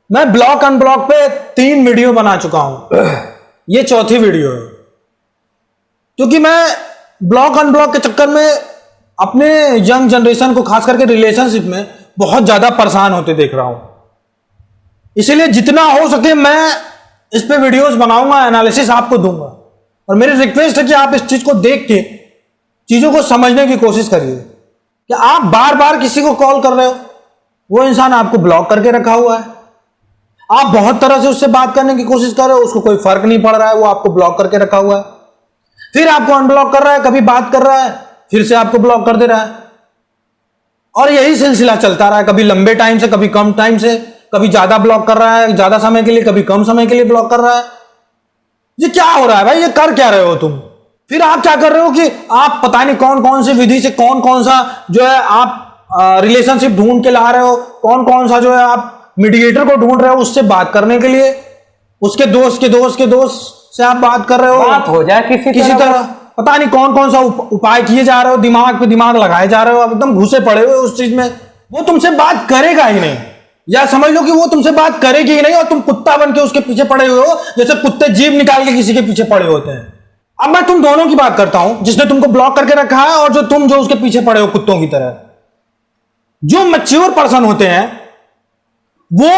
मैं block unblock पे 3 video बना चुका हूं। ये चौथी वीडियो है, क्योंकि मैं ब्लॉक अनब्लॉक के चक्कर में अपने यंग जनरेशन को, खास करके रिलेशनशिप में बहुत ज्यादा परेशान होते देख रहा हूं। इसीलिए जितना हो सके मैं इस पे वीडियोस बनाऊंगा, एनालिसिस आपको दूंगा। और मेरी रिक्वेस्ट है कि आप इस चीज को देख के चीजों को समझने की कोशिश करिए। कि आप बार बार किसी को कॉल कर रहे हो, वो इंसान आपको ब्लॉक करके रखा हुआ है। आप बहुत तरह से उससे बात करने की कोशिश कर रहे हो, उसको कोई फर्क नहीं पड़ रहा है, वो आपको ब्लॉक करके रखा हुआ है। फिर आपको अनब्लॉक कर रहा है, कभी बात कर रहा है, फिर से आपको ब्लॉक कर दे रहा है। और यही सिलसिला चलता रहा है, कभी लंबे टाइम से, कभी कम टाइम से, कभी ज्यादा ब्लॉक कर रहा है ज्यादा समय के लिए, कभी कम समय के लिए ब्लॉक कर रहा है। ये क्या हो रहा है भाई? ये कर क्या रहे हो तुम? फिर आप क्या कर रहे हो कि आप पता नहीं कौन कौन सी विधि से कौन कौन सा जो है आप रिलेशनशिप ढूंढ के ला रहे हो, कौन कौन सा जो है आप मीडिएटर को ढूंढ रहे हो उससे बात करने के लिए, उसके दोस्त के दोस्त के दोस्त से आप बात कर रहे हो, बात हो जाए किसी तरह। पता नहीं कौन कौन सा उपाय किए जा रहे हो, दिमाग पे दिमाग लगाए जा रहे हो, आप एकदम घुसे पड़े हुए उस चीज में। वो तुमसे बात करेगा ही नहीं, या समझ लो कि वो तुमसे बात करेगी ही नहीं, और तुम कुत्ता बन के उसके पीछे पड़े हुए हो, जैसे कुत्ते जीभ निकाल के किसी के पीछे पड़े होते हैं। अब मैं तुम दोनों की बात करता हूं, जिसने तुमको ब्लॉक करके रखा है और जो उसके पीछे पड़े हो कुत्तों की तरह। जो मैच्योर पर्सन होते हैं वो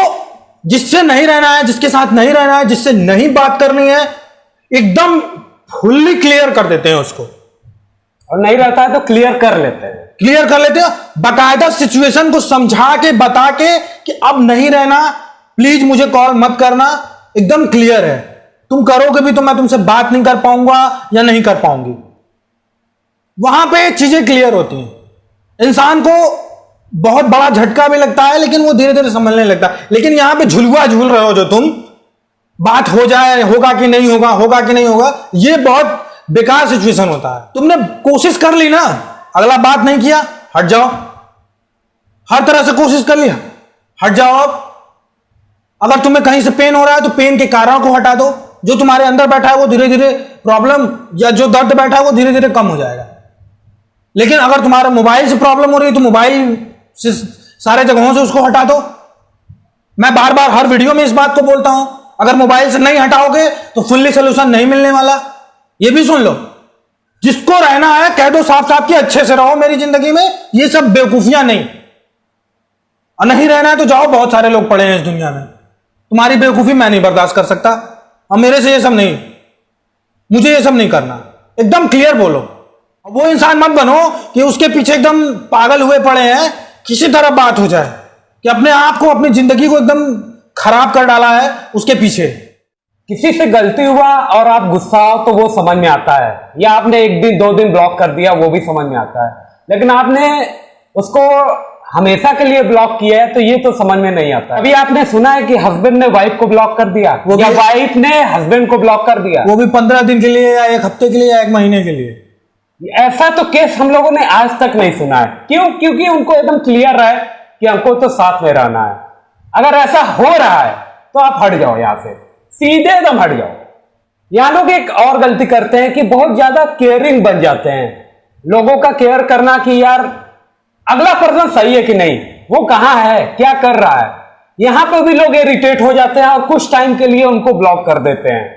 जिससे नहीं रहना है, जिसके साथ नहीं रहना है, जिससे नहीं बात करनी है, एकदम फुल्ली क्लियर कर देते हैं उसको। और नहीं रहता है तो क्लियर कर लेते हैं, बाकायदा सिचुएशन को समझा के, बता के कि अब नहीं रहना, प्लीज मुझे कॉल मत करना, एकदम क्लियर है। तुम करोगे भी तो मैं तुमसे बात नहीं कर पाऊंगा या नहीं कर पाऊंगी। वहां पे चीजें क्लियर होती हैं। इंसान को बहुत बड़ा झटका भी लगता है, लेकिन वो धीरे धीरे समझने लगता है। लेकिन यहां पे झुलुआ झूल रहे हो जो तुम, बात हो जाए, होगा कि नहीं होगा, होगा कि नहीं होगा, ये बहुत बेकार सिचुएशन होता है। तुमने कोशिश कर ली ना, अगला बात नहीं किया, हट जाओ। हर तरह से कोशिश कर लिया, हट जाओ। अब अगर तुम्हें कहीं से पेन हो रहा है तो पेन के कारण को हटा दो। जो तुम्हारे अंदर बैठा है वो धीरे धीरे प्रॉब्लम, या जो दर्द बैठा है वो धीरे धीरे कम हो जाएगा। लेकिन अगर तुम्हारे मोबाइल से प्रॉब्लम हो रही है तो मोबाइल से सारे जगहों से उसको हटा दो। मैं बार बार हर वीडियो में इस बात को बोलता हूं, अगर मोबाइल से नहीं हटाओगे तो फुल्ली सोल्यूशन नहीं मिलने वाला। ये भी सुन लो, जिसको रहना है कह दो साफ साफ कि अच्छे से रहो मेरी जिंदगी में, ये सब बेवकूफियां नहीं। और नहीं रहना है तो जाओ, बहुत सारे लोग पड़े हैं इस दुनिया में। तुम्हारी बेवकूफी मैं नहीं बर्दाश्त कर सकता, और मेरे से ये सब नहीं, मुझे ये सब नहीं करना। एकदम क्लियर बोलो। वो इंसान मत बनो कि उसके पीछे एकदम पागल हुए पड़े हैं, किसी तरह बात हो जाए कि अपने आप को, अपनी जिंदगी को एकदम खराब कर डाला है उसके पीछे। किसी से गलती हुआ और आप गुस्सा हो तो वो समझ में आता है, या आपने 1 दिन 2 दिन ब्लॉक कर दिया वो भी समझ में आता है। लेकिन आपने उसको हमेशा के लिए ब्लॉक किया है तो ये तो समझ में नहीं आता। अभी आपने सुना है कि हस्बैंड ने वाइफ को ब्लॉक कर दिया, या वाइफ ने हस्बैंड को ब्लॉक कर दिया, वो भी 15 दिन के लिए, या 1 हफ्ते के लिए, या 1 महीने के लिए। ऐसा तो केस हम लोगों ने आज तक नहीं सुना है। क्यों? क्योंकि उनको एकदम क्लियर है कि हमको तो साथ में रहना है। अगर ऐसा हो रहा है तो आप हट जाओ, यहां से सीधे एकदम हट जाओ। यहां लोग एक और गलती करते हैं कि बहुत ज्यादा केयरिंग बन जाते हैं। लोगों का केयर करना कि यार अगला पर्सन सही है कि नहीं, वो कहां है, क्या कर रहा है, यहां पे भी लोग इरिटेट हो जाते हैं और कुछ टाइम के लिए उनको ब्लॉक कर देते हैं।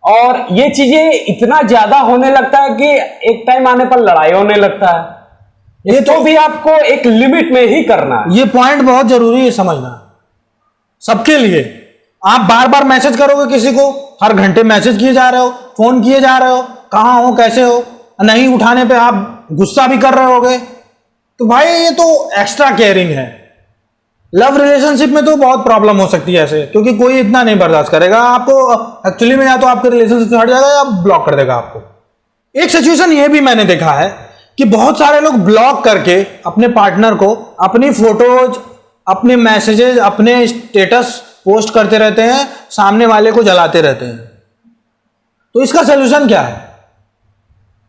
और ये चीजें इतना ज्यादा होने लगता है कि एक टाइम आने पर लड़ाई होने लगता है। ये तो भी आपको एक लिमिट में ही करना है। ये पॉइंट बहुत जरूरी है समझना सबके लिए। आप बार बार मैसेज करोगे किसी को, हर घंटे मैसेज किए जा रहे हो, फोन किए जा रहे हो, कहां हो, कैसे हो, नहीं उठाने पे आप गुस्सा भी कर रहे होगे, तो भाई ये तो एक्स्ट्रा केयरिंग है। लव रिलेशनशिप में तो बहुत प्रॉब्लम हो सकती है ऐसे, क्योंकि कोई इतना नहीं बर्दाश्त करेगा आपको। एक्चुअली में या तो आपके रिलेशनशिप से हट जाएगा या ब्लॉक कर देगा आपको। एक सिचुएशन ये भी मैंने देखा है कि बहुत सारे लोग ब्लॉक करके अपने पार्टनर को अपनी फोटोज, अपने मैसेजेस, अपने स्टेटस पोस्ट करते रहते हैं, सामने वाले को जलाते रहते हैं। तो इसका सोल्यूशन क्या है?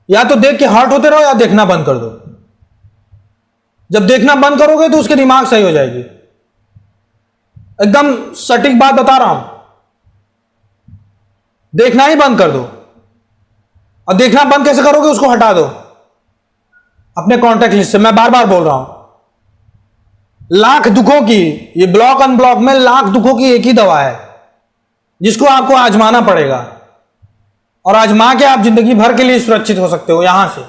या तो देख के हर्ट होते रहो, या देखना बंद कर दो। जब देखना बंद करोगे तो उसके दिमाग सही हो जाएगी। एकदम सटीक बात बता रहा हूं, देखना ही बंद कर दो। और देखना बंद कैसे करोगे? उसको हटा दो अपने कॉन्टैक्ट लिस्ट से। मैं बार बार बोल रहा हूं, लाख दुखों की, ये ब्लॉक अनब्लॉक में लाख दुखों की एक ही दवा है जिसको आपको आजमाना पड़ेगा, और आजमा के आप जिंदगी भर के लिए सुरक्षित हो सकते हो यहां से।